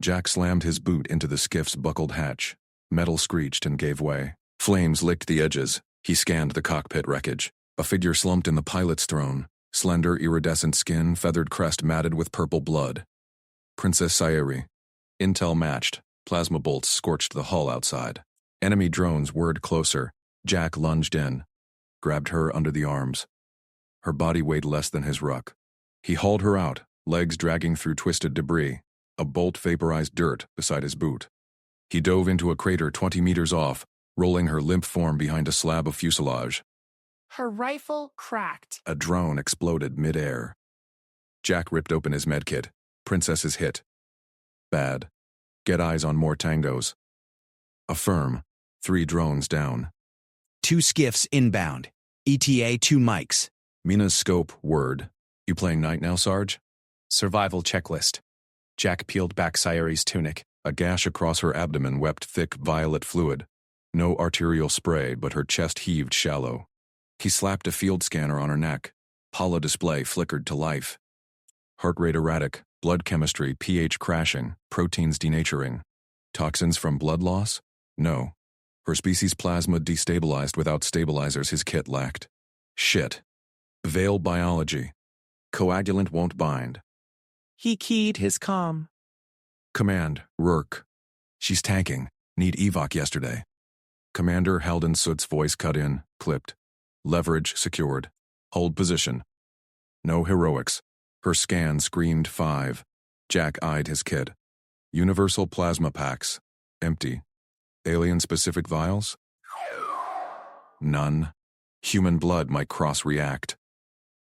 Jack slammed his boot into the skiff's buckled hatch. Metal screeched and gave way. Flames licked the edges. He scanned the cockpit wreckage. A figure slumped in the pilot's throne, slender, iridescent skin, feathered crest matted with purple blood. Princess Sayuri. Intel matched. Plasma bolts scorched the hull outside. Enemy drones whirred closer. Jack lunged in, grabbed her under the arms. Her body weighed less than his ruck. He hauled her out, legs dragging through twisted debris. A bolt vaporized dirt beside his boot. He dove into a crater 20 meters off, rolling her limp form behind a slab of fuselage. Her rifle cracked. A drone exploded mid-air. Jack ripped open his medkit. Princess is hit. Bad. Get eyes on more tangos. Affirm. 3 drones down. 2 skiffs inbound. ETA 2 mics. Mina's scope, word. You playing night now, Sarge? Survival checklist. Jack peeled back Sayuri's tunic. A gash across her abdomen wept thick violet fluid. No arterial spray, but her chest heaved shallow. He slapped a field scanner on her neck. Holo display flickered to life. Heart rate erratic, blood chemistry, pH crashing, proteins denaturing. Toxins from blood loss? No. Her species plasma destabilized without stabilizers his kit lacked. Shit. Veil biology. Coagulant won't bind. He keyed his comm. Command, Rourke. She's tanking. Need evac yesterday. Commander Halden Soot's voice cut in, clipped. Leverage secured. Hold position. No heroics. Her scan screamed 5. Jack eyed his kit. Universal plasma packs. Empty. Alien-specific vials? None. Human blood might cross-react.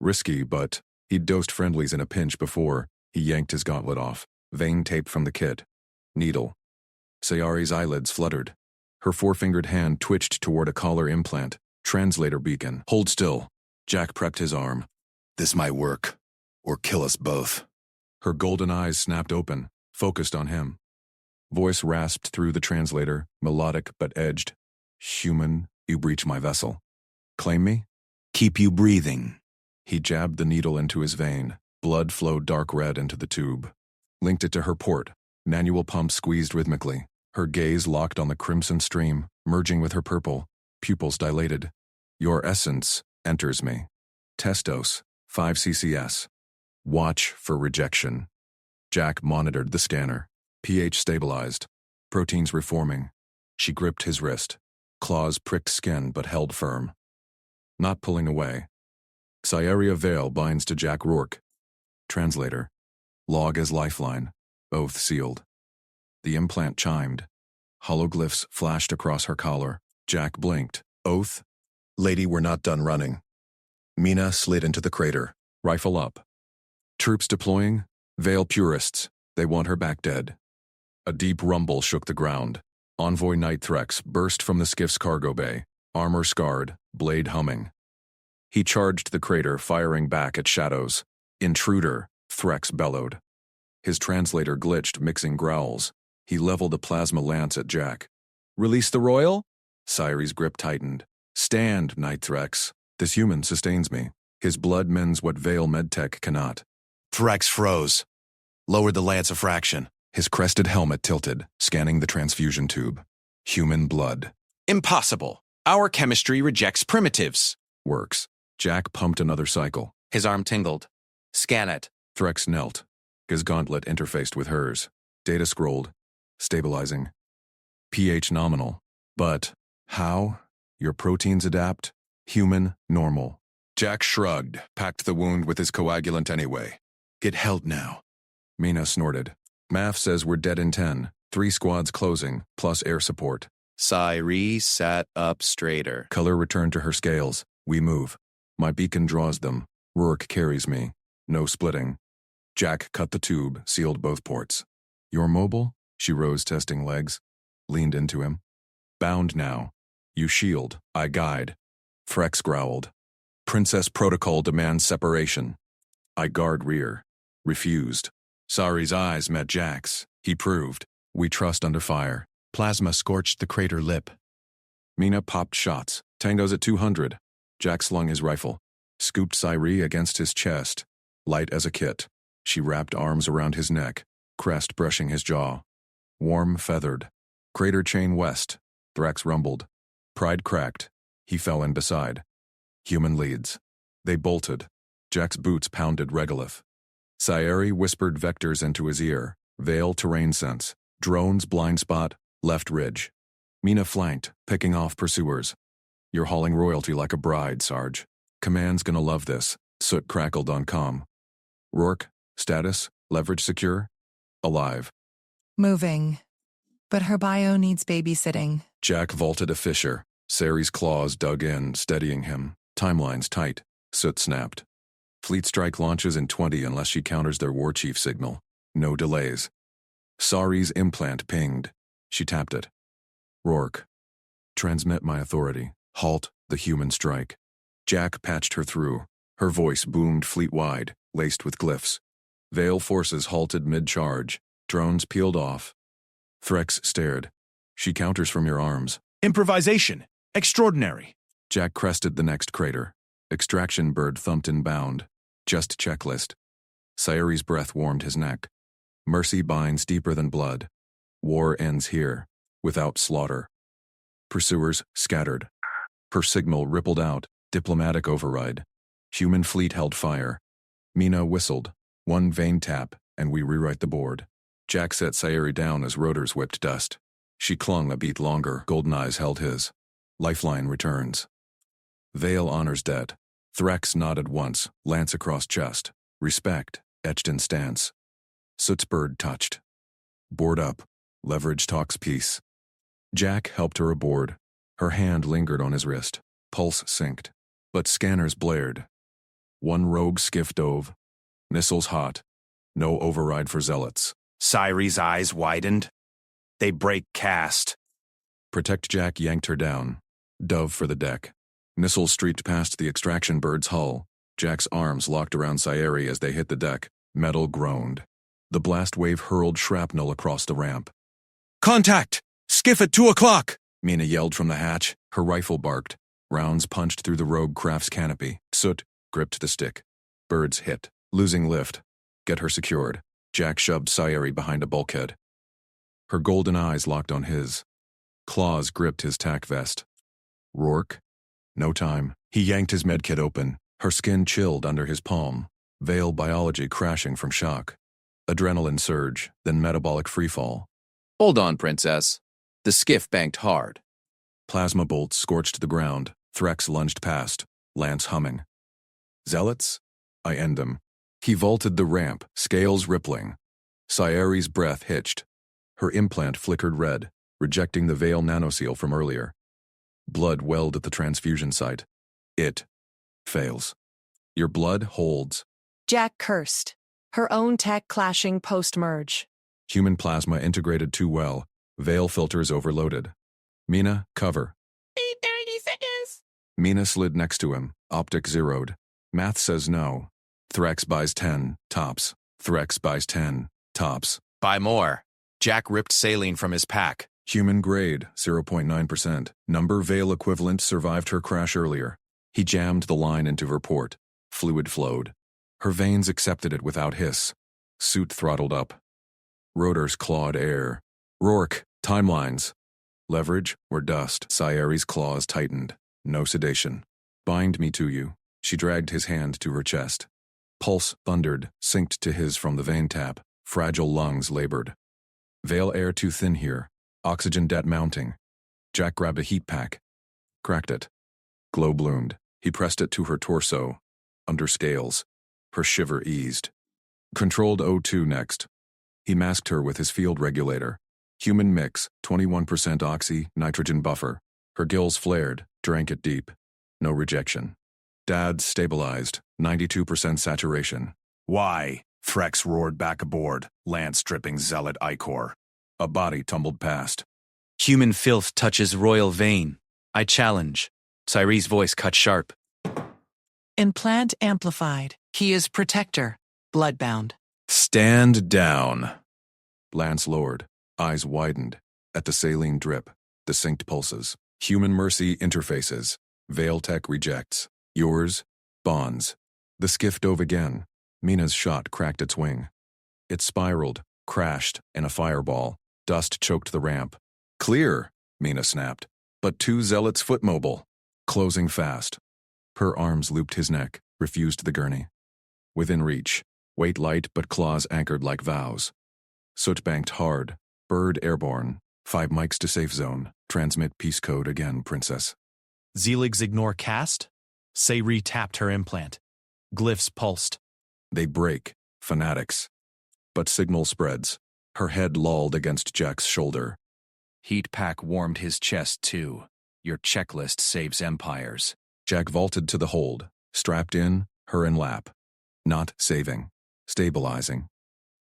Risky, but he'd dosed friendlies in a pinch before. He yanked his gauntlet off. Vein tape from the kit. Needle. Sayuri's eyelids fluttered. Her 4-fingered hand twitched toward a collar implant. Translator beacon. Hold still. Jack prepped his arm. This might work. Or kill us both. Her golden eyes snapped open, focused on him. Voice rasped through the translator, melodic but edged. Human, you breach my vessel. Claim me? Keep you breathing. He jabbed the needle into his vein. Blood flowed dark red into the tube. Linked it to her port. Manual pump squeezed rhythmically. Her gaze locked on the crimson stream, merging with her purple. Pupils dilated. Your essence enters me. Testos, 5 CCS. Watch for rejection. Jack monitored the scanner. pH stabilized. Proteins reforming. She gripped his wrist. Claws pricked skin but held firm. Not pulling away. Sayuri Veil binds to Jack Rourke. Translator. Log as lifeline. Oath sealed. The implant chimed. Hologlyphs flashed across her collar. Jack blinked. Oath? Lady, we're not done running. Mina slid into the crater. Rifle up. Troops deploying? Veil purists. They want her back dead. A deep rumble shook the ground. Envoy Nightthrex burst from the skiff's cargo bay, armor scarred, blade humming. He charged the crater, firing back at shadows. Intruder, Threx bellowed. His translator glitched, mixing growls. He leveled a plasma lance at Jack. Release the Royal? Sayuri's grip tightened. Stand, Nightthrex. This human sustains me. His blood mends what Veil Medtech cannot. Threx froze. Lowered the lance a fraction. His crested helmet tilted, scanning the transfusion tube. Human blood. Impossible. Our chemistry rejects primitives. Works. Jack pumped another cycle. His arm tingled. Scan it. Threx knelt. His gauntlet interfaced with hers. Data scrolled. Stabilizing. pH nominal. But how? Your proteins adapt? Human, normal. Jack shrugged, packed the wound with his coagulant anyway. Get held now. Mina snorted. Math says we're dead in 10. 3 squads closing, plus air support. Sayuri sat up straighter. Color returned to her scales. We move. My beacon draws them. Rourke carries me. No splitting. Jack cut the tube, sealed both ports. You're mobile? She rose, testing legs. Leaned into him. Bound now. You shield. I guide. Threx growled. Princess protocol demands separation. I guard rear. Refused. Sayuri's eyes met Jack's. He proved. We trust under fire. Plasma scorched the crater lip. Mina popped shots. Tango's at 200. Jack slung his rifle. Scooped Sayuri against his chest. Light as a kit. She wrapped arms around his neck. crest brushing his jaw. Warm, feathered. Crater chain west. Thrax rumbled. Pride cracked. He fell in beside. Human leads. They bolted. Jack's boots pounded regolith. Sayeri whispered vectors into his ear. Veil terrain sense. Drones blind spot. Left ridge. Mina flanked, picking off pursuers. You're hauling royalty like a bride, Sarge. Command's gonna love this. Soot crackled on comm. Rourke, status, leverage secure? Alive. Moving. But her bio needs babysitting. Jack vaulted a fissure. Ceri's claws dug in, steadying him. Timelines tight. Soot snapped. Fleet strike launches in 20 unless she counters their war chief signal. No delays. Sari's implant pinged. She tapped it. Rourke. Transmit my authority. Halt the human strike. Jack patched her through. Her voice boomed fleet-wide, laced with glyphs. Veil forces halted mid-charge. Drones peeled off. Threx stared. She counters from your arms. Improvisation. Extraordinary. Jack crested the next crater. Extraction bird thumped inbound. Just checklist. Sayeri's breath warmed his neck. Mercy binds deeper than blood. War ends here, without slaughter. Pursuers scattered. Her signal rippled out, diplomatic override. Human fleet held fire. Mina whistled. One vein tap, and we rewrite the board. Jack set Sayeri down as rotors whipped dust. She clung a beat longer. Golden eyes held his. Lifeline returns. Veil honors debt. Thrax nodded once, lance across chest. Respect, etched in stance. Soot's bird touched. Board up. Leverage talks peace. Jack helped her aboard. Her hand lingered on his wrist. Pulse synced. But scanners blared. One rogue skiff dove. Missiles hot. No override for zealots. Ceri's eyes widened. They break cast. Protect Jack yanked her down. Dove for the deck. Missiles streaked past the extraction bird's hull. Jack's arms locked around Sayeri as they hit the deck. Metal groaned. The blast wave hurled shrapnel across the ramp. Contact! Skiff at 2 o'clock! Mina yelled from the hatch. Her rifle barked. Rounds punched through the rogue craft's canopy. Soot gripped the stick. Birds hit. Losing lift. Get her secured. Jack shoved Sayeri behind a bulkhead. Her golden eyes locked on his. Claws gripped his tack vest. Rourke? No time. He yanked his medkit open. Her skin chilled under his palm. Veil biology crashing from shock. Adrenaline surge, then metabolic freefall. Hold on, Princess. The skiff banked hard. Plasma bolts scorched the ground. Threx lunged past, lance humming. Zealots? I end them. He vaulted the ramp, scales rippling. Sayeri's breath hitched. Her implant flickered red, rejecting the Veil nanoseal from earlier. Blood welled at the transfusion site. It fails. Your blood holds. Jack cursed. Her own tech clashing post-merge. Human plasma integrated too well. Veil filters overloaded. Mina, cover. 30 seconds. Mina slid next to him, optic zeroed. Math says no. Threx buys 10, tops. Threx buys 10, tops. Buy more. Jack ripped saline from his pack. Human grade, 0.9%. Number Veil equivalent survived her crash earlier. He jammed the line into her port. Fluid flowed. Her veins accepted it without hiss. Suit throttled up. Rotors clawed air. Rourke, timelines. Leverage or dust. Sayeri's claws tightened. No sedation. Bind me to you. She dragged his hand to her chest. Pulse thundered, synced to his from the vein tap. Fragile lungs labored. Veil air too thin here. Oxygen debt mounting. Jack grabbed a heat pack. Cracked it. Glow bloomed. He pressed it to her torso. Under scales. Her shiver eased. Controlled O2 next. He masked her with his field regulator. Human mix, 21% oxy, nitrogen buffer. Her gills flared, drank it deep. No rejection. Dads stabilized, 92% saturation. Why? Threx roared back aboard, lance dripping zealot ichor. A body tumbled past. Human filth touches royal vein. I challenge. Ceri's voice cut sharp. Implant amplified. He is protector. Bloodbound. Stand down. Lance lowered, eyes widened, at the saline drip, the synced pulses. Human mercy interfaces. Veil tech rejects. Yours, bonds. The skiff dove again. Mina's shot cracked its wing. It spiraled, crashed in a fireball. Dust choked the ramp. Clear, Mina snapped. But two zealots foot mobile. Closing fast. Her arms looped his neck, refused the gurney. Within reach. Weight light but claws anchored like vows. Soot banked hard. Bird airborne. 5 mics to safe zone. Transmit peace code again, princess. Zelig's ignore cast? Sayri tapped her implant. Glyphs pulsed. They break. Fanatics. But signal spreads. Her head lolled against Jack's shoulder. Heat pack warmed his chest too. Your checklist saves empires. Jack vaulted to the hold. Strapped in, her in lap. Not saving. Stabilizing.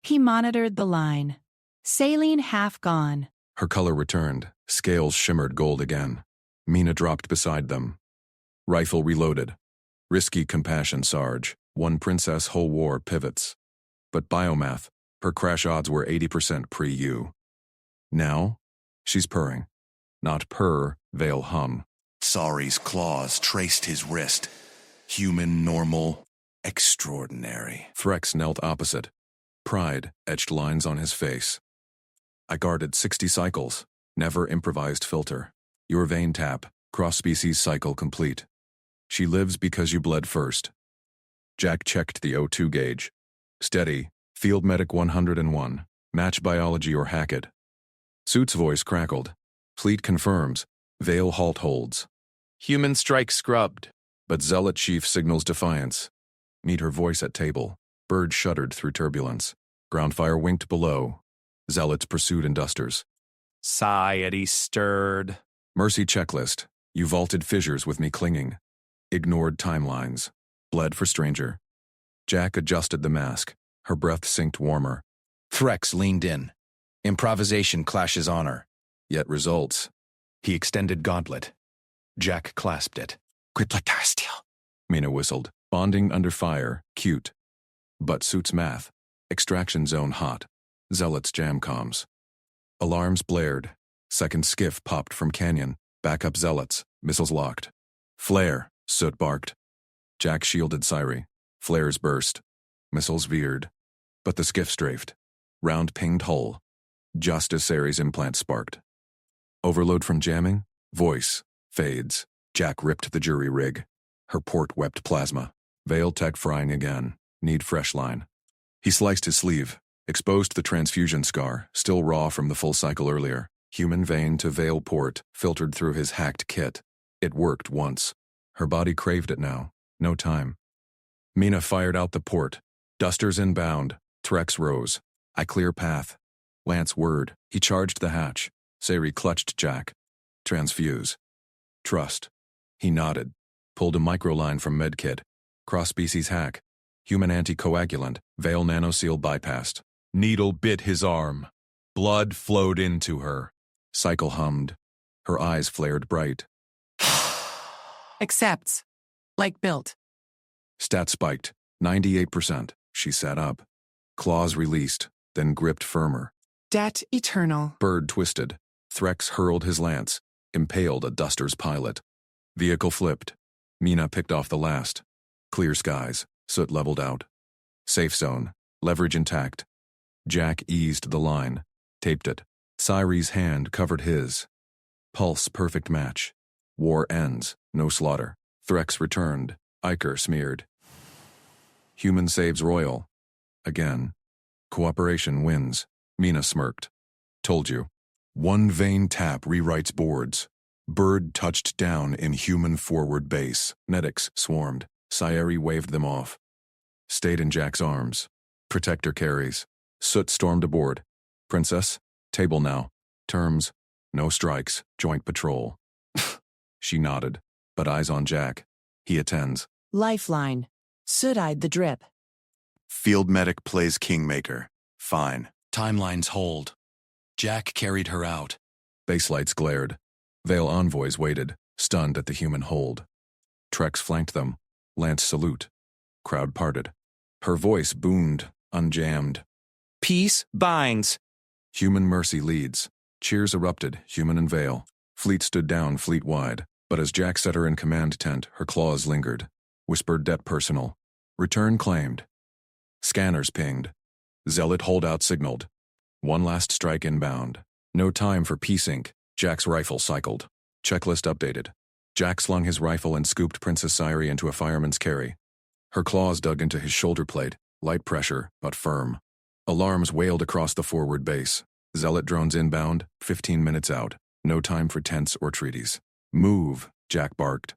He monitored the line. Saline half gone. Her color returned. Scales shimmered gold again. Mina dropped beside them. Rifle reloaded. Risky compassion, Sarge. One princess whole war pivots. But biomath, her crash odds were 80% pre-U. Now, she's purring. Not purr, Vale hum. Sari's claws traced his wrist. Human, normal, extraordinary. Threx knelt opposite. Pride etched lines on his face. I guarded 60 cycles. Never improvised filter. Your vein tap, cross-species cycle complete. She lives because you bled first. Jack checked the O2 gauge. Steady, Field Medic 101. Match biology or hack it. Suit's voice crackled. Fleet confirms. Vale halt holds. Human strike scrubbed. But Zealot Chief signals defiance. Meet her voice at table. Bird shuddered through turbulence. Groundfire winked below. Zealots pursued in dusters. Society stirred. Mercy checklist. You vaulted fissures with me clinging. Ignored timelines. Bled for stranger. Jack adjusted the mask. Her breath synced warmer. Threx leaned in. Improvisation clashes honor. Yet results. He extended gauntlet. Jack clasped it. Quiplatarsteel. Mina whistled. Bonding under fire. Cute. But suits math. Extraction zone hot. Zealots jam comms. Alarms blared. Second skiff popped from canyon. Backup zealots. Missiles locked. Flare. Soot barked. Jack shielded Sayri. Flares burst. Missiles veered. But the skiff strafed. Round pinged hull. Just as Sayri's implant sparked. Overload from jamming? Voice. Fades. Jack ripped the jury rig. Her port wept plasma. Veil tech frying again. Need fresh line. He sliced his sleeve. Exposed the transfusion scar, still raw from the full cycle earlier. Human vein to veil port, filtered through his hacked kit. It worked once. Her body craved it now. No time. Mina fired out the port. Dusters inbound. Threx rose. I clear path. Lance word. He charged the hatch. Sayri clutched Jack. Transfuse. Trust. He nodded. Pulled a microline from medkit. Cross-species hack. Human anticoagulant. Veil nanoseal bypassed. Needle bit his arm. Blood flowed into her. Cycle hummed. Her eyes flared bright. Accepts. Like built. Stat spiked. 98%. She sat up. Claws released, then gripped firmer. Debt eternal. Bird twisted. Threx hurled his lance. Impaled a Duster's pilot. Vehicle flipped. Mina picked off the last. Clear skies. Soot leveled out. Safe zone. Leverage intact. Jack eased the line. Taped it. Sayri's hand covered his. Pulse perfect match. War ends. No slaughter. Threx returned. Iker smeared. Human saves Royal. Again. Cooperation wins. Mina smirked. Told you. One vein tap rewrites boards. Bird touched down in human forward base. Netics swarmed. Sayri waved them off. Stayed in Jack's arms. Protector carries. Soot stormed aboard. Princess, table now. Terms, no strikes, joint patrol. She nodded, but eyes on Jack. He attends. Lifeline. Soot-eyed the drip. Field medic plays kingmaker. Fine. Timelines hold. Jack carried her out. Baselights glared. Veil envoys waited, stunned at the human hold. Trex flanked them. Lance salute. Crowd parted. Her voice boomed, unjammed. Peace binds. Human mercy leads. Cheers erupted, human and Veil. Fleet stood down fleet-wide, but as Jack set her in command tent, her claws lingered. Whispered debt personal. Return claimed. Scanners pinged. Zealot holdout signaled. One last strike inbound. No time for P-Sync. Jack's rifle cycled. Checklist updated. Jack slung his rifle and scooped Princess Sairi into a fireman's carry. Her claws dug into his shoulder plate, light pressure, but firm. Alarms wailed across the forward base. Zealot drones inbound, 15 minutes out. No time for tents or treaties. Move, Jack barked.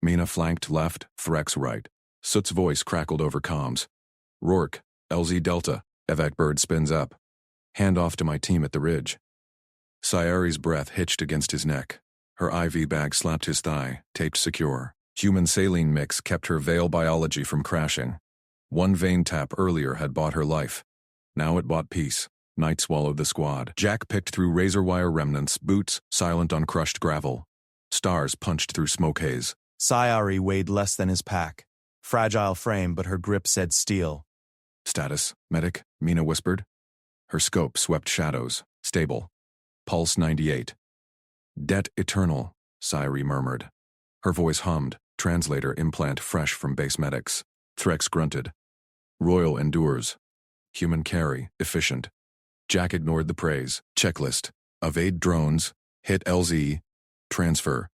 Mina flanked left, Threx right. Soot's voice crackled over comms. Rourke, LZ Delta, evac bird spins up. Hand off to my team at the ridge. Sairi's breath hitched against his neck. Her IV bag slapped his thigh, taped secure. Human saline mix kept her veil biology from crashing. One vein tap earlier had bought her life. Now it bought peace. Night swallowed the squad. Jack picked through razor wire remnants, boots silent on crushed gravel. Stars punched through smoke haze. Sairi weighed less than his pack. Fragile frame, but her grip said steel. Status, medic, Mina whispered. Her scope swept shadows. Stable. Pulse 98. Det eternal, Sairi murmured. Her voice hummed, translator implant fresh from base medics. Threx grunted. Royal endures. Human carry, efficient. Jack ignored the praise. Checklist. Evade drones. Hit LZ. Transfer.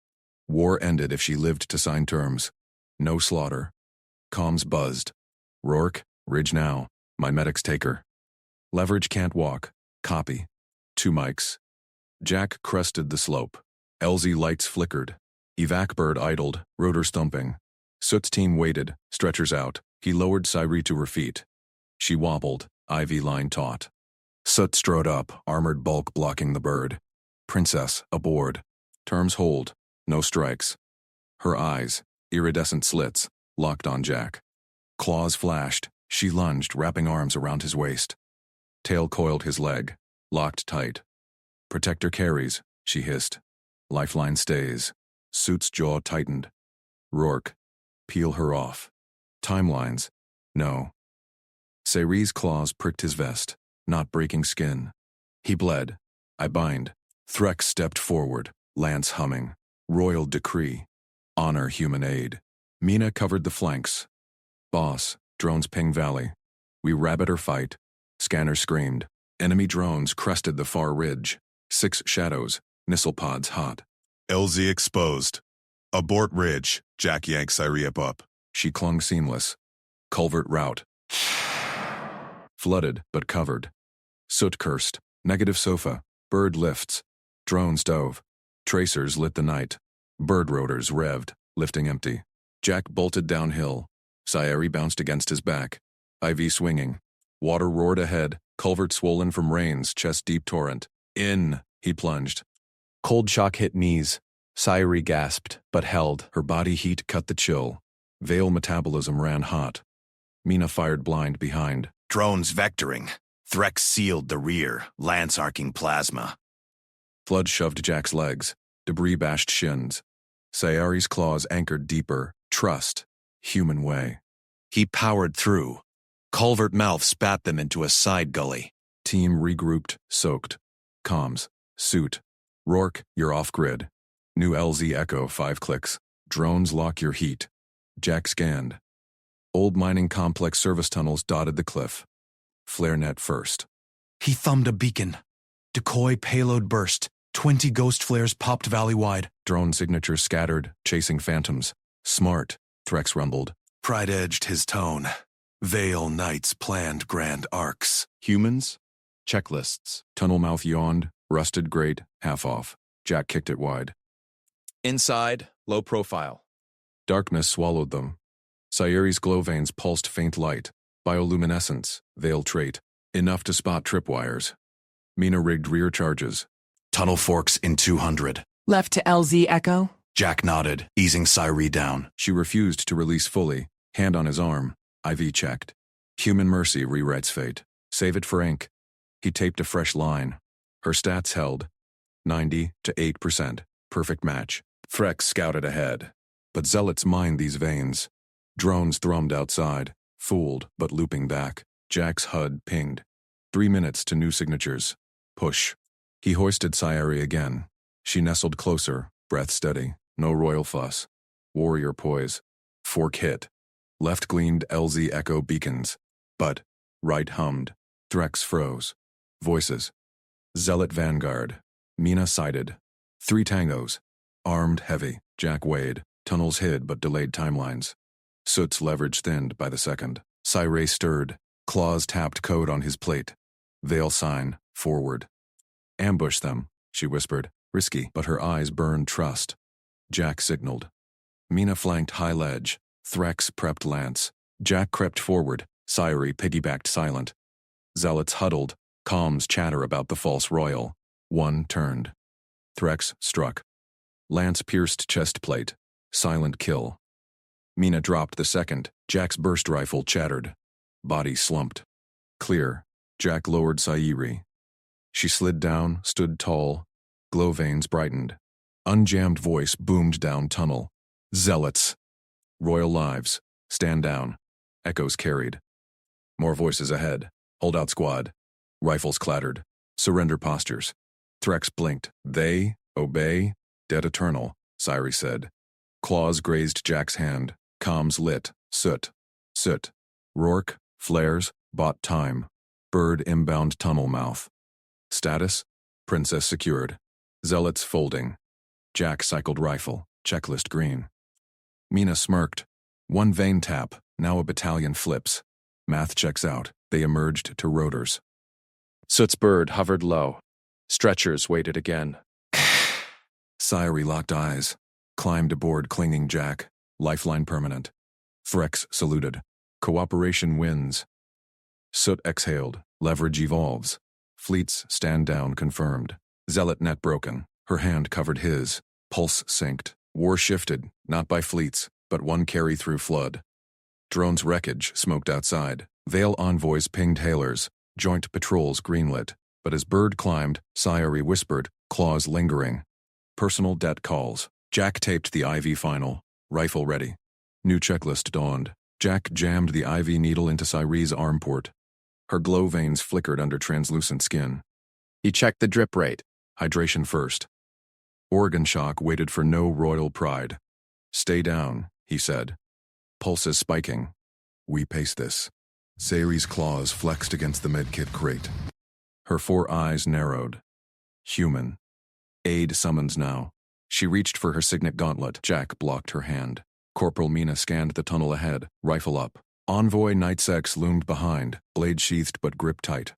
War ended if she lived to sign terms. No slaughter. Comms buzzed. Rourke, ridge now. My medics take her. Leverage can't walk. Copy. 2 mics. Jack crested the slope. LZ lights flickered. Evac bird idled, rotor stumping. Soot's team waited, stretchers out. He lowered Sairi to her feet. She wobbled, IV line taut. Soot strode up, armored bulk blocking the bird. Princess, aboard. Terms hold. No strikes. Her eyes, iridescent slits, locked on Jack. Claws flashed. She lunged, wrapping arms around his waist. Tail coiled his leg, locked tight. Protector carries, she hissed. Lifeline stays. Soot's jaw tightened. Rourke, peel her off. Timelines, no. Sairi's claws pricked his vest, not breaking skin. He bled. I bind. Threx stepped forward, lance humming. Royal decree. Honor human aid. Mina covered the flanks. Boss, drones ping valley. We rabbit or fight. Scanner screamed. Enemy drones crested the far ridge. 6 shadows, missile pods hot. LZ exposed. Abort ridge, Jack yanked Sairi up. She clung seamless. Culvert route. Flooded, but covered. Soot cursed. Negative sofa. Bird lifts. Drones dove. Tracers lit the night. Bird rotors revved, lifting empty. Jack bolted downhill. Sairi bounced against his back. IV swinging. Water roared ahead, culvert swollen from rains, chest-deep torrent. In, he plunged. Cold shock hit knees. Sairi gasped, but held. Her body heat cut the chill. Veil metabolism ran hot. Mina fired blind behind. Drones vectoring. Threx sealed the rear, lance arcing plasma. Flood shoved Jack's legs. Debris bashed shins. Sairi's claws anchored deeper. Trust. Human way. He powered through. Culvert mouth spat them into a side gully. Team regrouped, soaked. Comms. Suit. Rourke, you're off-grid. New LZ Echo 5 clicks. Drones lock your heat. Jack scanned. Old mining complex service tunnels dotted the cliff. Flare net first. He thumbed a beacon. Decoy payload burst. 20 ghost flares popped valley-wide. Drone signatures scattered, chasing phantoms. Smart, Threx rumbled. Pride edged his tone. Veil Knights planned grand arcs. Humans? Checklists. Tunnel mouth yawned, rusted grate, half off. Jack kicked it wide. Inside, low profile. Darkness swallowed them. Sairi's glow veins pulsed faint light. Bioluminescence, veil trait. Enough to spot tripwires. Mina rigged rear charges. Tunnel forks in 200. Left to LZ Echo? Jack nodded, easing Sairi down. She refused to release fully, hand on his arm. IV checked. Human mercy rewrites fate. Save it for ink. He taped a fresh line. Her stats held. 90 to 8%. Perfect match. Threx scouted ahead. But zealots mined these veins. Drones thrummed outside. Fooled, but looping back. Jack's HUD pinged. 3 minutes to new signatures. Push. He hoisted Sairi again. She nestled closer, breath steady. No royal fuss. Warrior poise. Fork hit. Left gleamed LZ Echo beacons. But, right hummed. Threx froze. Voices. Zealot Vanguard. Mina sighted. 3 tangos. Armed heavy. Jack Wade. Tunnels hid but delayed timelines. Soot's leverage thinned by the second. Cyree stirred. Claws tapped code on his plate. Veil sign. Forward. Ambush them, she whispered. Risky, but her eyes burned trust. Jack signaled. Mina flanked high ledge. Threx prepped lance. Jack crept forward. Cyree piggybacked silent. Zealots huddled. Comms chatter about the false royal. One turned. Threx struck. Lance pierced chest plate. Silent kill. Mina dropped the second. Jack's burst rifle chattered. Body slumped. Clear. Jack lowered Cyree. She slid down, stood tall. Glow veins brightened. Unjammed voice boomed down tunnel. Zealots. Royal lives. Stand down. Echoes carried. More voices ahead. Hold out squad. Rifles clattered. Surrender postures. Threx blinked. They obey. Dead eternal, Cyree said. Claws grazed Jack's hand. Comms lit. Soot. Soot. Rourke. Flares. Bought time. Bird inbound tunnel mouth. Status. Princess secured. Zealots folding. Jack cycled rifle. Checklist green. Mina smirked. 1 vein tap. Now a battalion flips. Math checks out. They emerged to rotors. Soot's bird hovered low. Stretchers waited again. Cyree locked eyes. Climbed aboard clinging Jack. Lifeline permanent. Threx saluted. Cooperation wins. Soot exhaled. Leverage evolves. Fleets stand down confirmed. Zealot net broken. Her hand covered his. Pulse synced. War shifted, not by fleets, but one carry through flood. Drones wreckage smoked outside. Veil envoys pinged hailers. Joint patrols greenlit. But as Bird climbed, Cyree whispered, claws lingering. Personal debt calls. Jack taped the IV final. Rifle ready. New checklist dawned. Jack jammed the IV needle into Cyree's arm port. Her glow veins flickered under translucent skin. He checked the drip rate. Hydration first. Organ shock waited for no royal pride. Stay down, he said. Pulses spiking. We pace this. Cyree's claws flexed against the medkit crate. Her 4 eyes narrowed. Human. Aid summons now. She reached for her signet gauntlet. Jack blocked her hand. Corporal Mina scanned the tunnel ahead, rifle up. Envoy Nightsex loomed behind, blade sheathed but grip tight.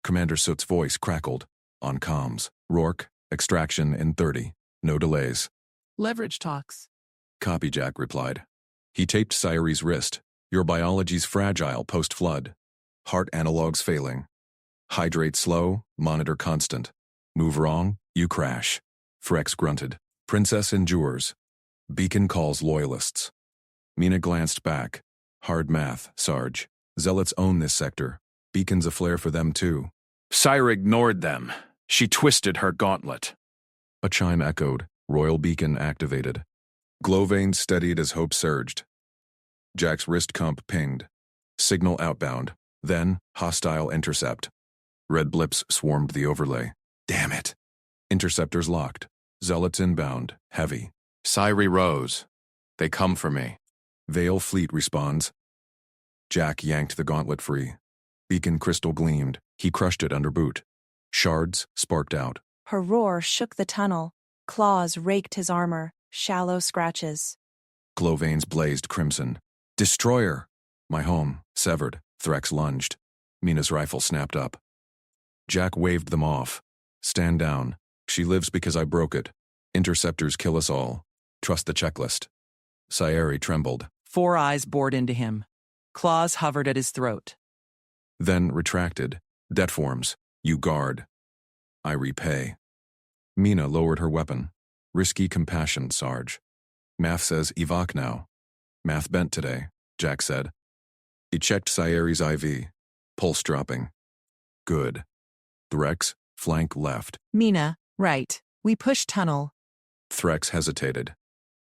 Commander Soot's voice crackled. On comms. Rourke, extraction in 30. No delays. Leverage talks. Copy, Jack replied. He taped Cyree's wrist. Your biology's fragile post-flood. Heart analogs failing. Hydrate slow, monitor constant. Move wrong, you crash. Threx grunted. Princess endures. Beacon calls loyalists. Mina glanced back. Hard math, Sarge. Zealots own this sector. Beacon's a flare for them too. Cyree ignored them. She twisted her gauntlet. A chime echoed. Royal beacon activated. Glow veins steadied as hope surged. Jack's wrist comp pinged. Signal outbound. Then, hostile intercept. Red blips swarmed the overlay. Damn it. Interceptors locked. Zealots inbound. Heavy. Cyree rose. They come for me. Veil fleet responds. Jack yanked the gauntlet free. Beacon crystal gleamed. He crushed it under boot. Shards sparked out. Her roar shook the tunnel. Claws raked his armor. Shallow scratches. Glow veins blazed crimson. Destroyer! My home, severed. Threx lunged. Mina's rifle snapped up. Jack waved them off. Stand down. She lives because I broke it. Interceptors kill us all. Trust the checklist. Cyree trembled. 4 eyes bored into him. Claws hovered at his throat. Then retracted. Debt forms. You guard. I repay. Mina lowered her weapon. Risky compassion, Sarge. Math says evac now. Math bent today, Jack said. He checked Cyree's IV. Pulse dropping. Good. Threx, flank left. Mina, right. We push tunnel. Threx hesitated.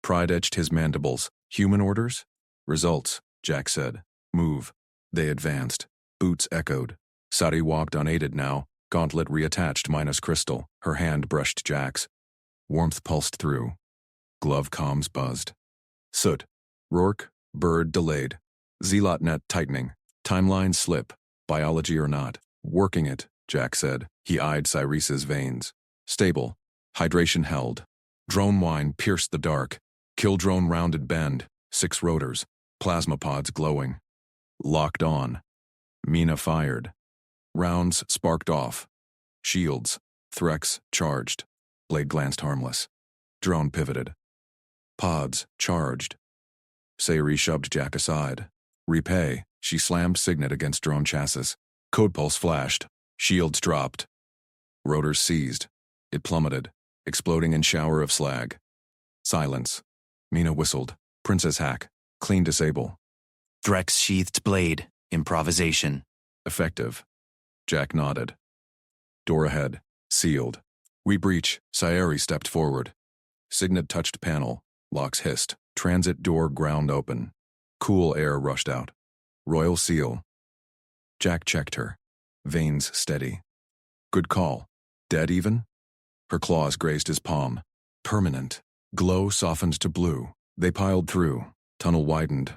Pride etched his mandibles. Human orders? Results, Jack said. Move. They advanced. Boots echoed. Sari walked unaided now, gauntlet reattached minus crystal. Her hand brushed Jack's. Warmth pulsed through. Glove comms buzzed. Soot. Rourke. Bird delayed. Zealot net tightening. Timeline slip. Biology or not. Working it. Jack said. He eyed Cyrese's veins. Stable. Hydration held. Drone whine pierced the dark. Kill drone rounded bend. 6 rotors. Plasma pods glowing. Locked on. Mina fired. Rounds sparked off. Shields. Threx charged. Blade glanced harmless. Drone pivoted. Pods charged. Sayuri shoved Jack aside. Repay. She slammed Signet against drone chassis. Code pulse flashed. Shields dropped. Rotors seized. It plummeted, exploding in shower of slag. Silence. Mina whistled. Princess hack. Clean disable. Threx sheathed blade. Improvisation. Effective. Jack nodded. Door ahead. Sealed. We breach. Sayuri stepped forward. Signet touched panel. Locks hissed. Transit door ground open. Cool air rushed out. Royal seal. Jack checked her. Veins steady. Good call. Dead even? Her claws grazed his palm. Permanent. Glow softened to blue. They piled through. Tunnel widened.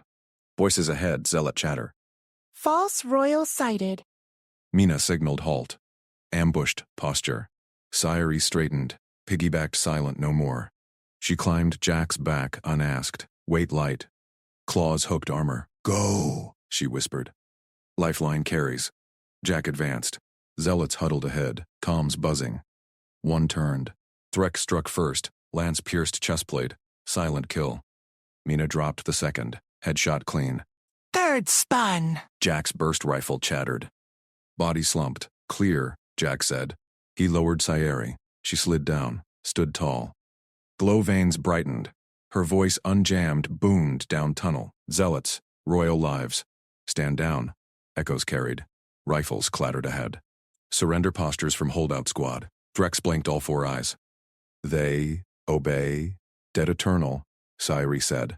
Voices ahead, zealot chatter. False royal sighted. Mina signaled halt. Ambushed posture. Sayuri straightened, piggybacked silent no more. She climbed Jack's back unasked. Weight light. Claws hooked armor. Go, she whispered. Lifeline carries. Jack advanced. Zealots huddled ahead, comms buzzing. One turned. Threx struck first. Lance pierced chestplate. Silent kill. Mina dropped the second. Headshot clean. Third spun. Jack's burst rifle chattered. Body slumped. Clear, Jack said. He lowered Sayuri. She slid down, stood tall. Glow veins brightened. Her voice unjammed boomed down tunnel. Zealots, royal lives. Stand down. Echoes carried. Rifles clattered ahead. Surrender postures from holdout squad. Threx blinked all 4 eyes. They obey. Dead eternal, Sayuri said.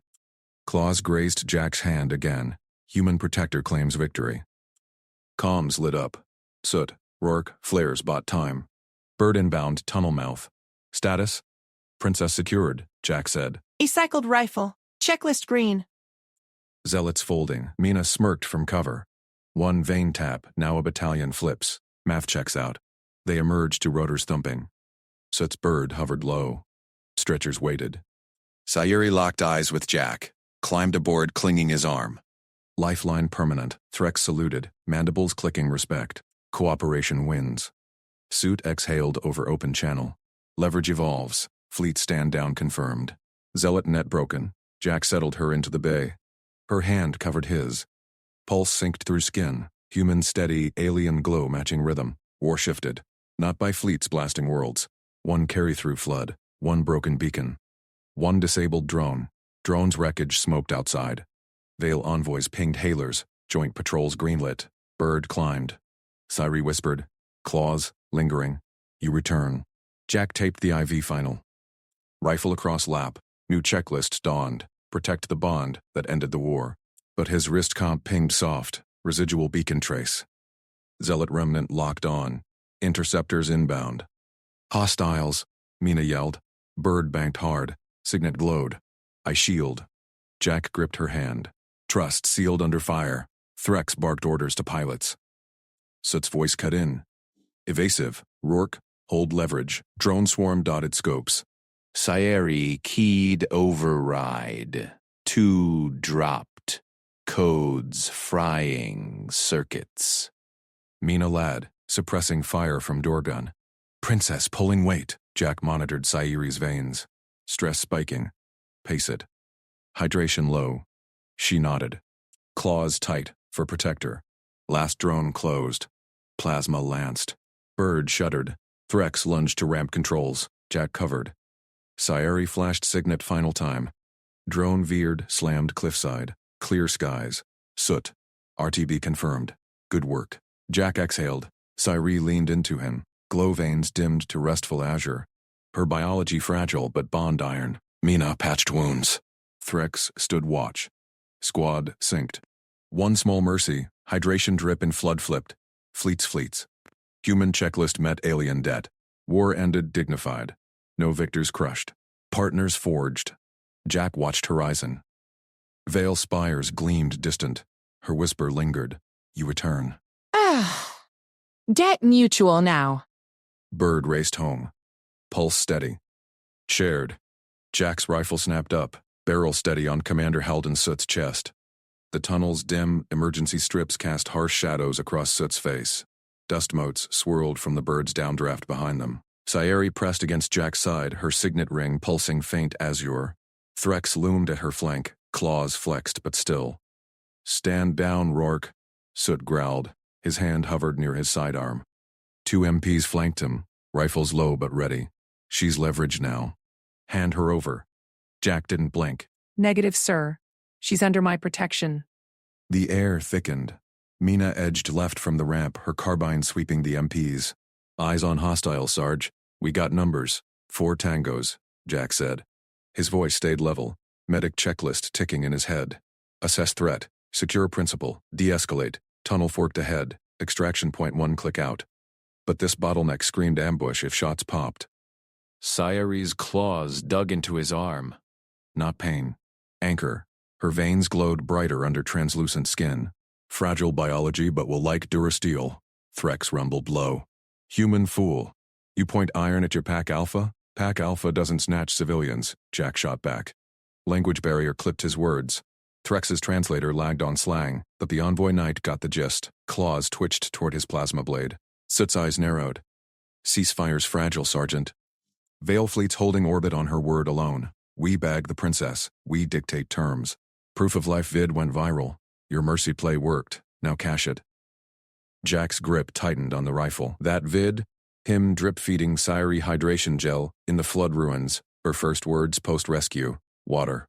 Claws grazed Jack's hand again. Human protector claims victory. Comms lit up. Soot, Rourke, flares bought time. Bird inbound tunnel mouth. Status? Princess secured, Jack said. E-cycled rifle. Checklist green. Zealots folding. Mina smirked from cover. One vein tap, now a battalion flips. Math checks out. They emerged to rotors thumping. Soot's bird hovered low. Stretchers waited. Sayuri locked eyes with Jack, climbed aboard clinging his arm. Lifeline permanent. Threx saluted, mandibles clicking respect. Cooperation wins. Suit exhaled over open channel. Leverage evolves. Fleet stand down confirmed. Zealot net broken. Jack settled her into the bay. Her hand covered his. Pulse synced through skin. Human steady, alien glow matching rhythm. War shifted. Not by fleets blasting worlds. One carry-through flood. One broken beacon. One disabled drone. Drone's wreckage smoked outside. Veil envoys pinged hailers. Joint patrols greenlit. Bird climbed. Sayuri whispered. Claws, lingering. You return. Jack taped the IV final. Rifle across lap. New checklist dawned. Protect the bond that ended the war. But his wrist comp pinged soft. Residual beacon trace. Zealot remnant locked on. Interceptors inbound. Hostiles, Mina yelled. Bird banked hard. Signet glowed. I shield. Jack gripped her hand. Trust sealed under fire. Threx barked orders to pilots. Soot's voice cut in. Evasive. Rourke, hold leverage. Drone swarm dotted scopes. Sayuri keyed override. 2 dropped. Codes frying circuits. Mina lad, suppressing fire from door gun. Princess pulling weight. Jack monitored Sayuri's veins. Stress spiking. Pace it. Hydration low. She nodded. Claws tight, for protector. Last drone closed. Plasma lanced. Bird shuddered. Threx lunged to ramp controls. Jack covered. Sayuri flashed Signet final time. Drone veered, slammed cliffside. Clear skies. Soot. RTB confirmed. Good work. Jack exhaled. Sayuri leaned into him. Glow veins dimmed to restful azure. Her biology fragile but bond iron. Mina patched wounds. Threx stood watch. Squad synced. One small mercy. Hydration drip and flood flipped. Fleets. Human checklist met alien debt. War ended dignified. No victors crushed. Partners forged. Jack watched horizon. Veil spires gleamed distant. Her whisper lingered. You return. Ah. Debt mutual now. Bird raced home. Pulse steady. Shared. Jack's rifle snapped up, barrel steady on Commander Halden Soot's chest. The tunnel's dim, emergency strips cast harsh shadows across Soot's face. Dust motes swirled from the bird's downdraft behind them. Sayeri pressed against Jack's side, her signet ring pulsing faint azure. Threx loomed at her flank, claws flexed but still. "Stand down, Rourke," Soot growled. His hand hovered near his sidearm. 2 MPs flanked him, rifles low but ready. "She's leveraged now. Hand her over." Jack didn't blink. Negative, sir. She's under my protection. The air thickened. Mina edged left from the ramp, her carbine sweeping the MPs. "Eyes on hostile, Sarge. We got numbers. 4 tangos," Jack said. His voice stayed level, medic checklist ticking in his head. Assess threat, secure principal, de-escalate, tunnel forked ahead, extraction point 1 click out. But this bottleneck screamed ambush if shots popped. Sayeri's claws dug into his arm. Not pain. Anchor. Her veins glowed brighter under translucent skin. "Fragile biology but will like Durasteel," Threx rumbled low. "Human fool. You point iron at your Pack Alpha? Pack Alpha doesn't snatch civilians," Jack shot back. Language barrier clipped his words. Threx's translator lagged on slang, but the Envoy Knight got the gist. Claws twitched toward his plasma blade. Soot's eyes narrowed. "Ceasefire's fragile, Sergeant. Veil Fleet's holding orbit on her word alone. We bag the princess. We dictate terms. Proof of life vid went viral. Your mercy play worked. Now cash it." Jack's grip tightened on the rifle. That vid? Him drip-feeding Sayeri hydration gel in the flood ruins. Her first words post-rescue. Water.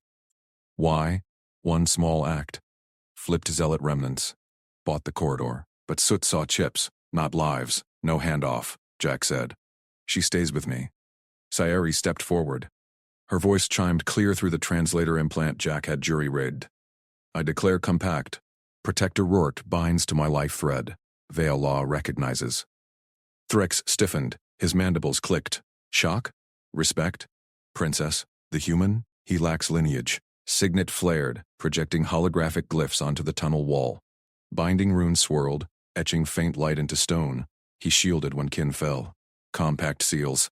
Why? One small act. Flipped zealot remnants. Bought the corridor. But Soot saw chips, not lives. "No handoff," Jack said. "She stays with me." Sayeri stepped forward. Her voice chimed clear through the translator implant Jack had jury-rigged. "I declare compact. Protector Rourke binds to my life thread. Veil law recognizes." Threx stiffened, his mandibles clicked. Shock? Respect? Princess? The human? He lacks lineage. Signet flared, projecting holographic glyphs onto the tunnel wall. Binding runes swirled, etching faint light into stone. He shielded when kin fell. Compact seals.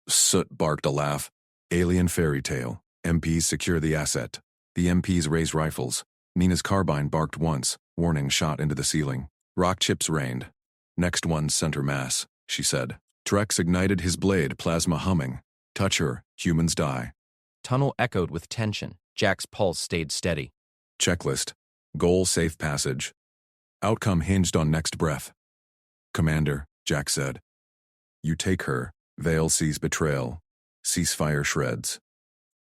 Soot barked a laugh. Alien fairy tale. MPs secure the asset. The MPs raise rifles. Mina's carbine barked once, warning shot into the ceiling. Rock chips rained. "Next one's center mass," she said. Trex ignited his blade, plasma humming. "Touch her, humans die." Tunnel echoed with tension. Jack's pulse stayed steady. Checklist. Goal safe passage. Outcome hinged on next breath. "Commander," Jack said. "You take her. Veil sees betrayal. Ceasefire shreds.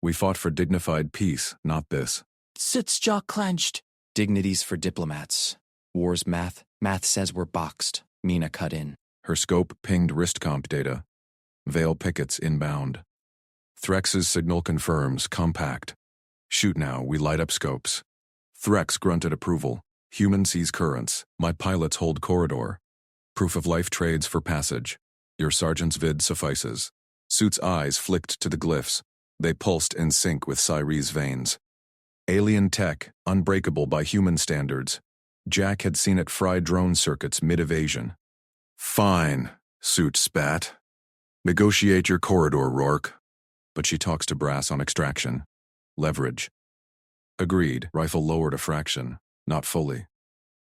We fought for dignified peace, not this." Soot's jaw clenched. Dignities for diplomats. War's math. Math says we're boxed. Mina cut in. Her scope pinged wrist comp data. Veil pickets inbound. Threx's signal confirms compact. "Shoot now, we light up scopes." Threx grunted approval. "Human sees currents. My pilots hold corridor. Proof of life trades for passage. Your sergeant's vid suffices." Soot's eyes flicked to the glyphs. They pulsed in sync with Sayeri's veins. Alien tech, unbreakable by human standards. Jack had seen it fry drone circuits mid-evasion. "Fine," Soot spat. "Negotiate your corridor, Rourke." But she talks to brass on extraction. Leverage. Agreed. Rifle lowered a fraction, not fully.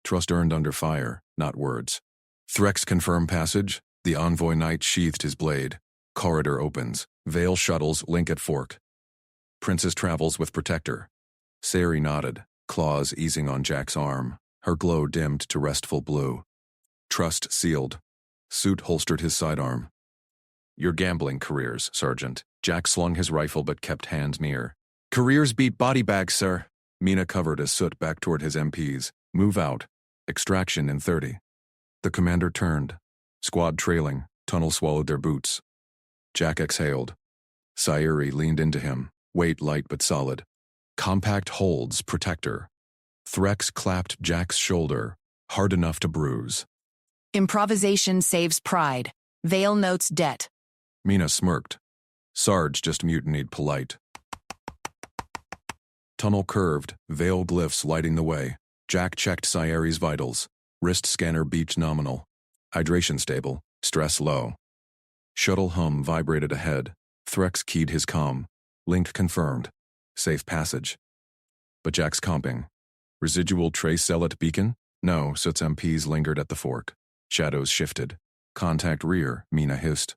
Trust earned under fire, not words. Threx confirm passage. The Envoy Knight sheathed his blade. Corridor opens. Veil shuttles link at fork. Princess travels with Protector. Sayeri nodded, claws easing on Jack's arm. Her glow dimmed to restful blue. Trust sealed. Soot holstered his sidearm. "Your gambling careers, Sergeant." Jack slung his rifle but kept hands near. "Careers beat body bags, sir." Mina covered as Soot back toward his MPs. "Move out. Extraction in 30. The commander turned. Squad trailing. Tunnel swallowed their boots. Jack exhaled. Sayeri leaned into him. Weight light but solid. Compact holds, Protector. Threx clapped Jack's shoulder, hard enough to bruise. Improvisation saves pride. Veil notes debt. Mina smirked. Sarge just mutinied polite. Tunnel curved, Veil glyphs lighting the way. Jack checked Sayeri's vitals. Wrist scanner beach nominal. Hydration stable. Stress low. Shuttle hum vibrated ahead. Threx keyed his comm. Link confirmed. Safe passage. But Jack's comping. Residual trace cell at beacon? No, Soot's MPs lingered at the fork. Shadows shifted. Contact rear, Mina hissed.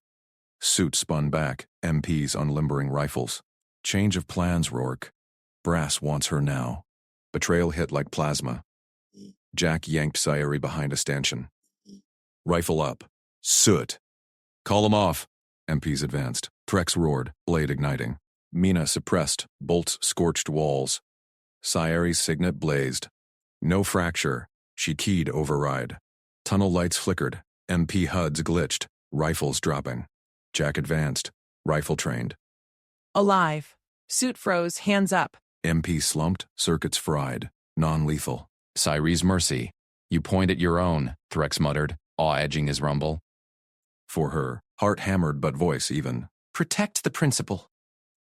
Soot spun back, MPs unlimbering rifles. Change of plans, Rourke. Brass wants her now. Betrayal hit like plasma. Jack yanked Sayuri behind a stanchion. Rifle up. Soot. Call him off. MPs advanced. Threx roared, blade igniting. Mina suppressed, bolts scorched walls. Sayuri's signet blazed. No fracture. She keyed override. Tunnel lights flickered. MP HUDs glitched, rifles dropping. Jack advanced, rifle trained. Alive. Suit froze, hands up. MP slumped, circuits fried. Non-lethal. Cyrie's mercy. You point at your own, Threx muttered, awe-edging his rumble. For her, heart hammered but voice even. Protect the principal.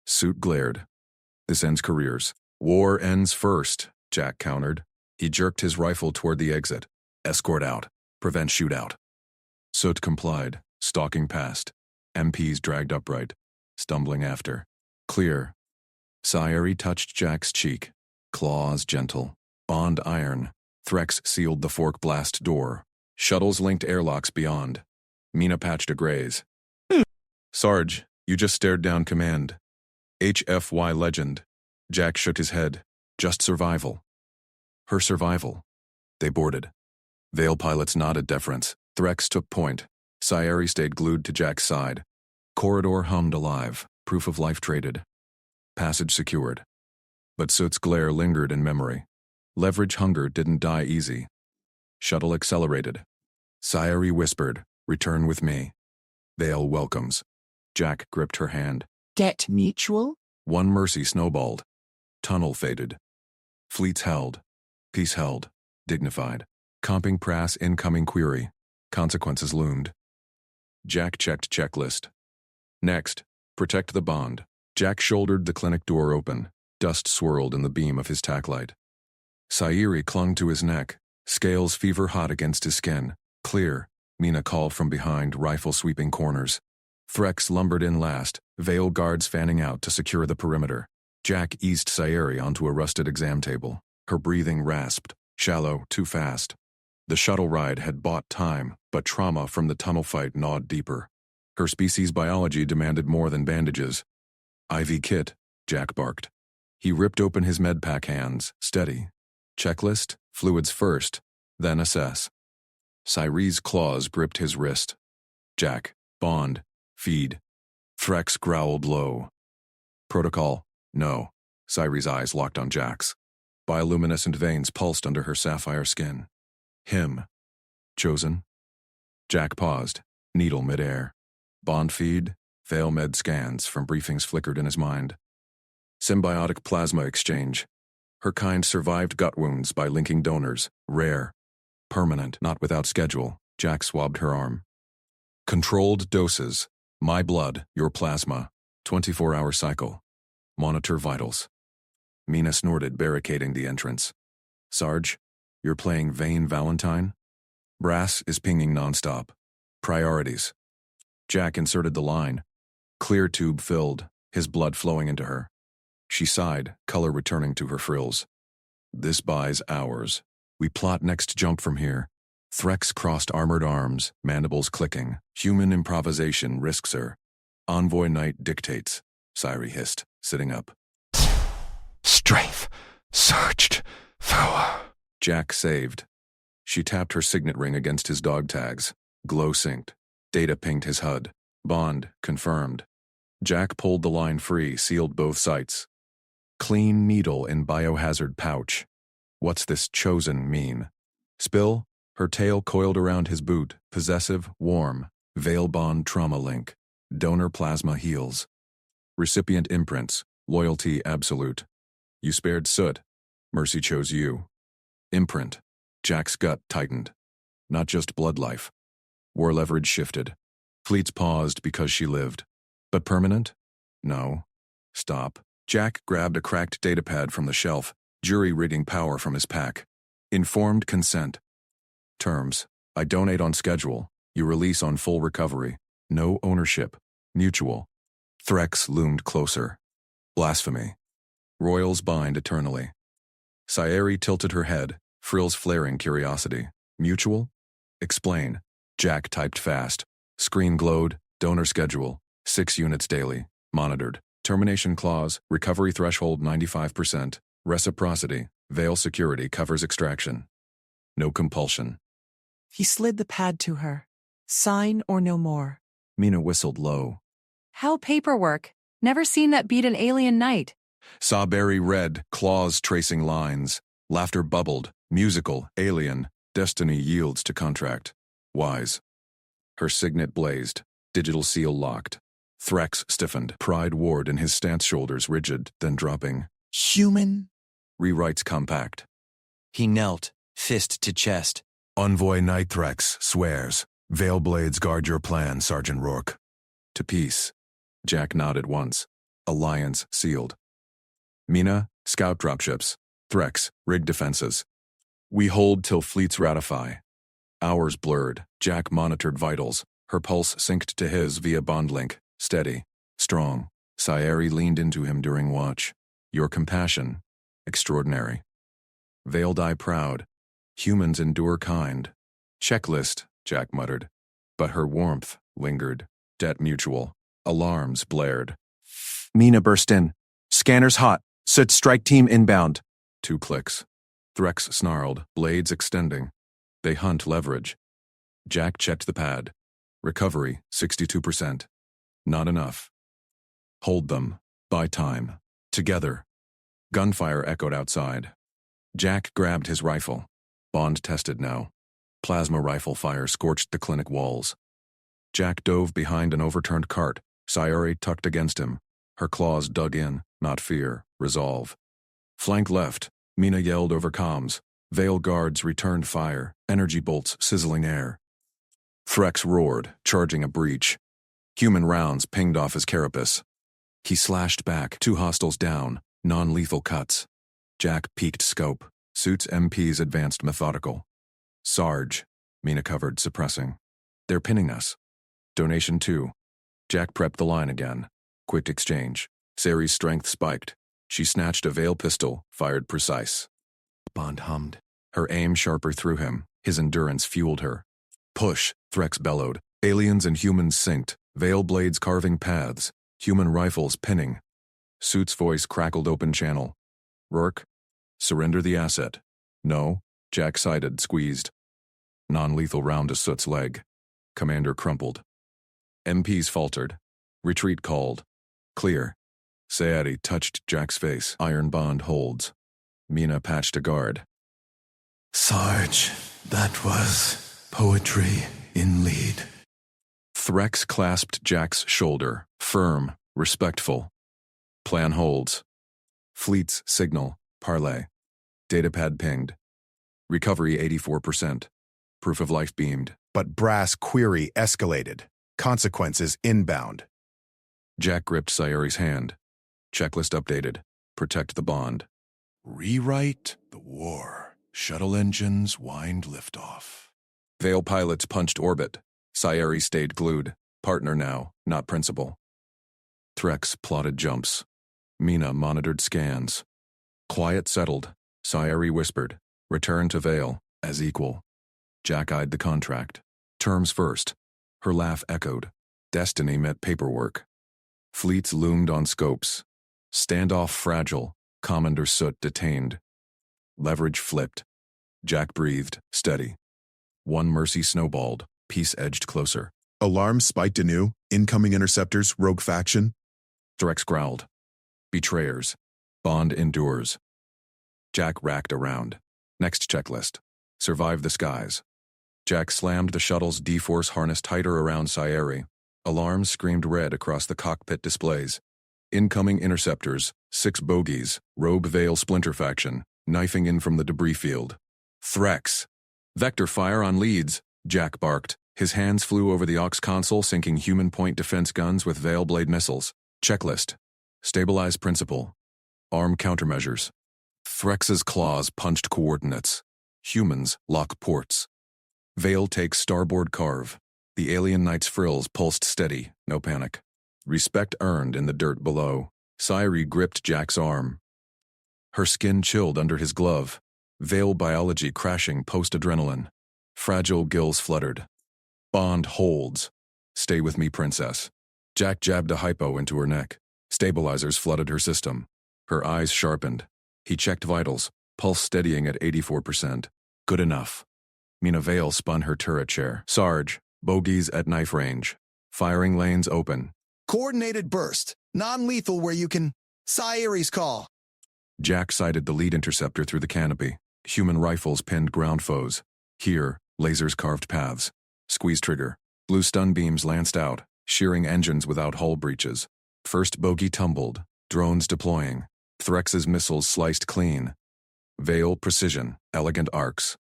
Suit glared. This ends careers. War ends first, Jack countered. He jerked his rifle toward the exit. Escort out. Prevent shootout. Soot complied, stalking past. MPs dragged upright, stumbling after. Clear. Sayuri touched Jack's cheek. Claws gentle. Bond iron. Threx sealed the fork blast door. Shuttles linked airlocks beyond. Mina patched a graze. Sarge, you just stared down command. HFY legend. Jack shook his head. Just survival. Her survival. They boarded. Veil pilots nodded deference. Threx took point. Sayuri stayed glued to Jack's side. Corridor hummed alive. Proof of life traded. Passage secured. But Soot's glare lingered in memory. Leverage hunger didn't die easy. Shuttle accelerated. Sayuri whispered, "Return with me." Veil welcomes. Jack gripped her hand. Debt mutual? One mercy snowballed. Tunnel faded. Fleets held. Peace held. Dignified. Comping Prass incoming query. Consequences loomed. Jack checked checklist. Next, protect the bond. Jack shouldered the clinic door open. Dust swirled in the beam of his tack light. Sayuri clung to his neck, scales fever hot against his skin. Clear, Mina called from behind, rifle sweeping corners. Threx lumbered in last, Veil guards fanning out to secure the perimeter. Jack eased Sayuri onto a rusted exam table. Her breathing rasped, shallow, too fast. The shuttle ride had bought time, but trauma from the tunnel fight gnawed deeper. Her species biology demanded more than bandages. IV kit, Jack barked. He ripped open his medpack hands, steady. Checklist, fluids first, then assess. Cyrie's claws gripped his wrist. Jack, bond, feed. Threx growled low. Protocol, no. Cyrie's eyes locked on Jack's. Bioluminescent veins pulsed under her sapphire skin. Him. Chosen. Jack paused, needle midair. Bond feed, Veil med scans from briefings flickered in his mind. Symbiotic plasma exchange. Her kind survived gut wounds by linking donors, rare. Permanent, not without schedule. Jack swabbed her arm. Controlled doses. My blood, your plasma. 24-hour cycle. Monitor vitals. Mina snorted, barricading the entrance. Sarge, you're playing Vane Valentine? Brass is pinging nonstop. Priorities. Jack inserted the line. Clear tube filled, his blood flowing into her. She sighed, color returning to her frills. This buys hours. We plot next jump from here. Threx crossed armored arms, mandibles clicking. Human improvisation risks her. Envoy night dictates, Sayuri hissed, sitting up. Strength surged through. Jack saved. She tapped her signet ring against his dog tags. Glow synced. Data pinged his HUD. Bond confirmed. Jack pulled the line free, sealed both sites. Clean needle in biohazard pouch. What's this chosen mean? Spill? Her tail coiled around his boot, possessive, warm. Veil bond trauma link. Donor plasma heals. Recipient imprints. Loyalty absolute. You spared Soot. Mercy chose you. Imprint. Jack's gut tightened. Not just blood life. War leverage shifted. Fleets paused because she lived. But permanent? No. Stop. Jack grabbed a cracked datapad from the shelf, jury rigging power from his pack. Informed consent. Terms: I donate on schedule. You release on full recovery. No ownership. Mutual. Threx loomed closer. Blasphemy. Royals bind eternally. Sayeri tilted her head, frills flaring curiosity. Mutual? Explain. Jack typed fast. Screen glowed. Donor schedule. 6 units daily. Monitored. Termination clause. Recovery threshold 95%. Reciprocity. Veil security covers extraction. No compulsion. He slid the pad to her. Sign or no more. Mina whistled low. How paperwork? Never seen that beat an alien night. Sawberry read, claws tracing lines. Laughter bubbled. Musical, alien. Destiny yields to contract. Wise. Her signet blazed. Digital seal locked. Threx stiffened. Pride warred in his stance, shoulders rigid, then dropping. Human? Rewrites compact. He knelt, fist to chest. Envoy Knight Threx swears. Veil blades guard your plan, Sergeant Rourke. To peace. Jack nodded once. Alliance sealed. Mina, scout dropships. Threx, rig defenses. We hold till fleets ratify. Hours blurred. Jack monitored vitals. Her pulse synced to his via bond link. Steady. Strong. Sayeri leaned into him during watch. Your compassion. Extraordinary. Veil die proud. Humans endure kind. Checklist, Jack muttered. But her warmth lingered. Debt mutual. Alarms blared. Mina burst in. Scanners hot. Soot strike team inbound. 2 clicks. Threx snarled, blades extending. They hunt leverage. Jack checked the pad. Recovery, 62%. Not enough. Hold them. Buy time. Together. Gunfire echoed outside. Jack grabbed his rifle. Bond tested now. Plasma rifle fire scorched the clinic walls. Jack dove behind an overturned cart. Sayeri tucked against him. Her claws dug in, not fear, resolve. Flank left. Mina yelled over comms. Veil guards returned fire, energy bolts sizzling air. Threx roared, charging a breach. Human rounds pinged off his carapace. He slashed back, 2 hostiles down, non-lethal cuts. Jack peeked scope. Suits MPs advanced methodical. Sarge, Mina covered, suppressing. They're pinning us. Donation 2. Jack prepped the line again. Quick exchange. Sayeri's strength spiked. She snatched a Veil pistol, fired precise. Bond hummed. Her aim sharper through him. His endurance fueled her. Push, Threx bellowed. Aliens and humans synced. Veil blades carving paths. Human rifles pinning. Suit's voice crackled open channel. Rourke? Surrender the asset. No. Jack sided, squeezed. Non-lethal round to Soot's leg. Commander crumpled. MPs faltered. Retreat called. Clear. Sayeri touched Jack's face. Iron bond holds. Mina patched a guard. Sarge, that was poetry in lead. Threx clasped Jack's shoulder. Firm, respectful. Plan holds. Fleet's signal. Parlay. Datapad pinged. Recovery 84%. Proof of life beamed. But brass query escalated. Consequences inbound. Jack gripped Sayeri's hand. Checklist updated. Protect the bond. Rewrite the war. Shuttle engines wind liftoff. Veil pilots punched orbit. Sayeri stayed glued. Partner now, not principal. Threx plotted jumps. Mina monitored scans. Quiet settled. Sayeri whispered. Return to Veil, as equal. Jack eyed the contract. Terms first. Her laugh echoed. Destiny met paperwork. Fleets loomed on scopes. Standoff fragile. Commander Soot detained. Leverage flipped. Jack breathed, steady. One mercy snowballed. Peace edged closer. Alarms spiked anew. Incoming interceptors, rogue faction. Threx growled. Betrayers. Bond endures. Jack racked around. Next checklist. Survive the skies. Jack slammed the shuttle's D-Force harness tighter around Sayeri. Alarms screamed red across the cockpit displays. Incoming interceptors, 6 bogies, Robe Veil Splinter Faction, knifing in from the debris field. Threx. Vector fire on leads, Jack barked. His hands flew over the aux console, sinking human point defense guns with Veil Blade missiles. Checklist. Stabilize principle. Arm countermeasures. Threx's claws punched coordinates. Humans lock ports. Vale takes starboard carve. The alien knight's frills pulsed steady, no panic. Respect earned in the dirt below. Sairi gripped Jack's arm. Her skin chilled under his glove. Vale biology crashing post-adrenaline. Fragile gills fluttered. Bond holds. Stay with me, princess. Jack jabbed a hypo into her neck. Stabilizers flooded her system. Her eyes sharpened. He checked vitals, pulse steadying at 84%. Good enough. Mina Vale spun her turret chair. Sarge, bogies at knife range. Firing lanes open. Coordinated burst. Non-lethal where you can... Sairi's call. Jack sighted the lead interceptor through the canopy. Human rifles pinned ground foes. Here, lasers carved paths. Squeeze trigger. Blue stun beams lanced out, shearing engines without hull breaches. First bogey tumbled. Drones deploying. Threx's missiles sliced clean. Vale precision. Elegant arcs.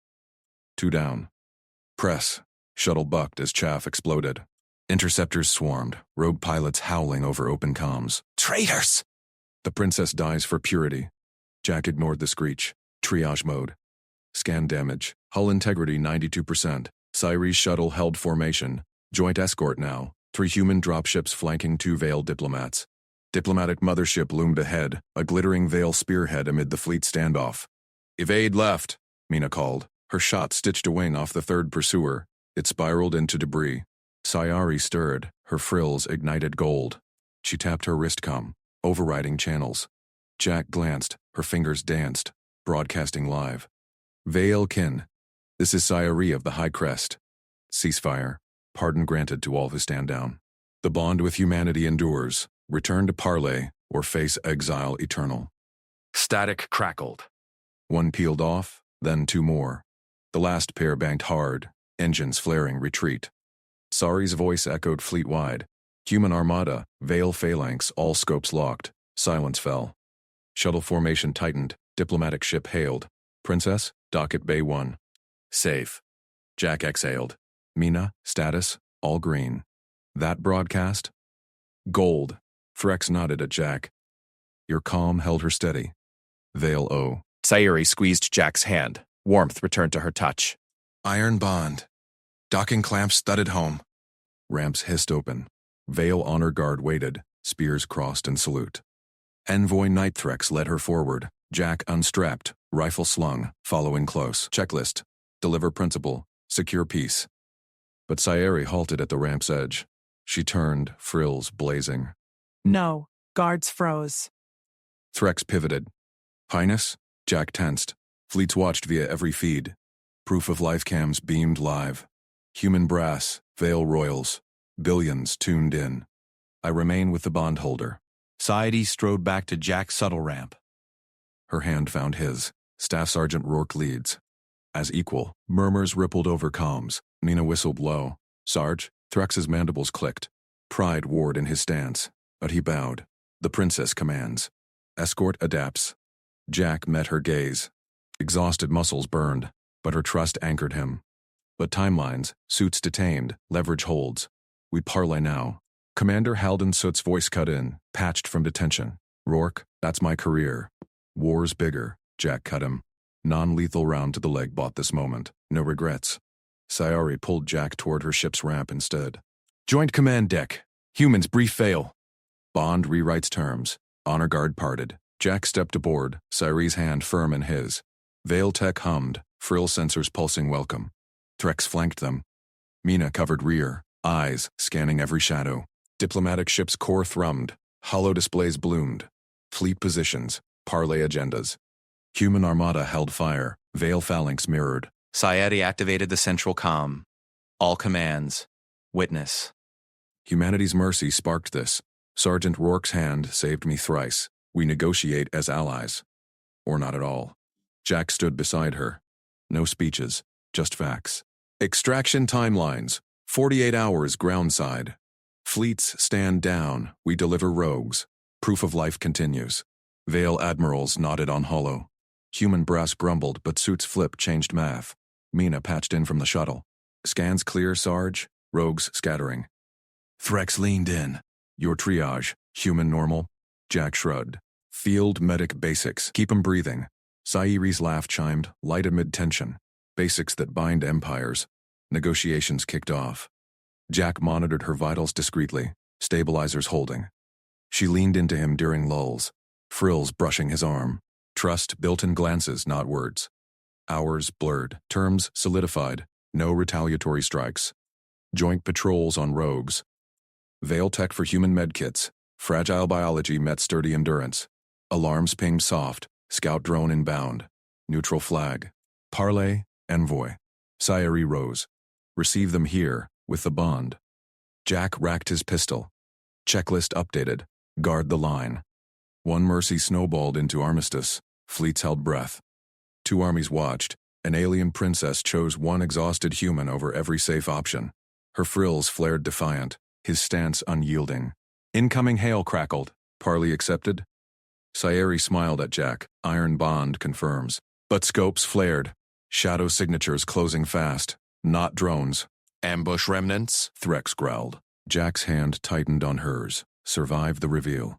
2 down. Press. Shuttle bucked as chaff exploded. Interceptors swarmed, rogue pilots howling over open comms. Traitors! The princess dies for purity. Jack ignored the screech. Triage mode. Scan damage. Hull integrity 92%. Sairi's shuttle held formation. Joint escort now. 3 human dropships flanking 2 Vale diplomats. Diplomatic mothership loomed ahead, a glittering Vale spearhead amid the fleet standoff. Evade left, Mina called. Her shot stitched a wing off the 3rd pursuer. It spiraled into debris. Sayari stirred, her frills ignited gold. She tapped her wristcom, overriding channels. Jack glanced, her fingers danced, broadcasting live. Vale kin. This is Sayari of the High Crest. Ceasefire. Pardon granted to all who stand down. The bond with humanity endures. Return to parley, or face exile eternal. Static crackled. 1 peeled off, then 2 more. The last pair banked hard, engines flaring retreat. Sari's voice echoed fleet-wide. Human armada, Vale phalanx, all scopes locked. Silence fell. Shuttle formation tightened, diplomatic ship hailed. Princess, docket bay 1. Safe. Jack exhaled. Mina, status, all green. That broadcast? Gold. Threx nodded at Jack. Your calm held her steady. Vale O. Sayuri squeezed Jack's hand. Warmth returned to her touch. Iron bond. Docking clamps thudded home. Ramps hissed open. Vale honor guard waited, spears crossed in salute. Envoy Knight Threx led her forward. Jack unstrapped, rifle slung, following close. Checklist. Deliver principle. Secure peace. But Sairi halted at the ramp's edge. She turned, frills blazing. No. Guards froze. Threx pivoted. Highness? Jack tensed. Fleets watched via every feed. Proof of life cams beamed live. Human brass, Vale royals. Billions tuned in. I remain with the bondholder. Saidi strode back to Jack's shuttle ramp. Her hand found his. Staff Sergeant Rourke leads. As equal, murmurs rippled over comms. Mina whistled low. Sarge, Threx's mandibles clicked. Pride warred in his stance, but he bowed. The princess commands. Escort adapts. Jack met her gaze. Exhausted muscles burned, but her trust anchored him. But timelines, suits detained, leverage holds. We parley now. Commander Halden Soot's voice cut in, patched from detention. Rourke, that's my career. War's bigger, Jack cut him. Non-lethal round to the leg bought this moment. No regrets. Sayari pulled Jack toward her ship's ramp instead. Joint command deck. Humans brief fail. Bond rewrites terms. Honor guard parted. Jack stepped aboard, Sayari's hand firm in his. Vale tech hummed, frill sensors pulsing welcome. Threx flanked them. Mina covered rear, eyes scanning every shadow. Diplomatic ship's core thrummed. Hollow displays bloomed. Fleet positions, parley agendas. Human armada held fire, Vale phalanx mirrored. Sayari activated the central comm. All commands. Witness. Humanity's mercy sparked this. Sergeant Rourke's hand saved me thrice. We negotiate as allies. Or not at all. Jack stood beside her. No speeches, just facts. Extraction timelines. 48 hours groundside. Fleets stand down, we deliver rogues. Proof of life continues. Vale admirals nodded on hollow. Human brass grumbled, but suits flip changed math. Mina patched in from the shuttle. Scans clear, Sarge. Rogues scattering. Threx leaned in. Your triage, human normal? Jack shrugged. Field medic basics, keep 'em breathing. Sairi's laugh chimed, light amid tension. Basics that bind empires. Negotiations kicked off. Jack monitored her vitals discreetly, stabilizers holding. She leaned into him during lulls, frills brushing his arm. Trust built in glances, not words. Hours blurred, terms solidified, no retaliatory strikes. Joint patrols on rogues. Veil tech for human medkits. Fragile biology met sturdy endurance. Alarms pinged soft, scout drone inbound. Neutral flag. Parley, envoy. Sayuri rose. Receive them here, with the bond. Jack racked his pistol. Checklist updated. Guard the line. One mercy snowballed into armistice. Fleets held breath. Two armies watched. An alien princess chose one exhausted human over every safe option. Her frills flared defiant, his stance unyielding. Incoming hail crackled. Parley accepted? Sayuri smiled at Jack. Iron bond confirms. But scopes flared. Shadow signatures closing fast. Not drones. Ambush remnants? Threx growled. Jack's hand tightened on hers. Survive the reveal.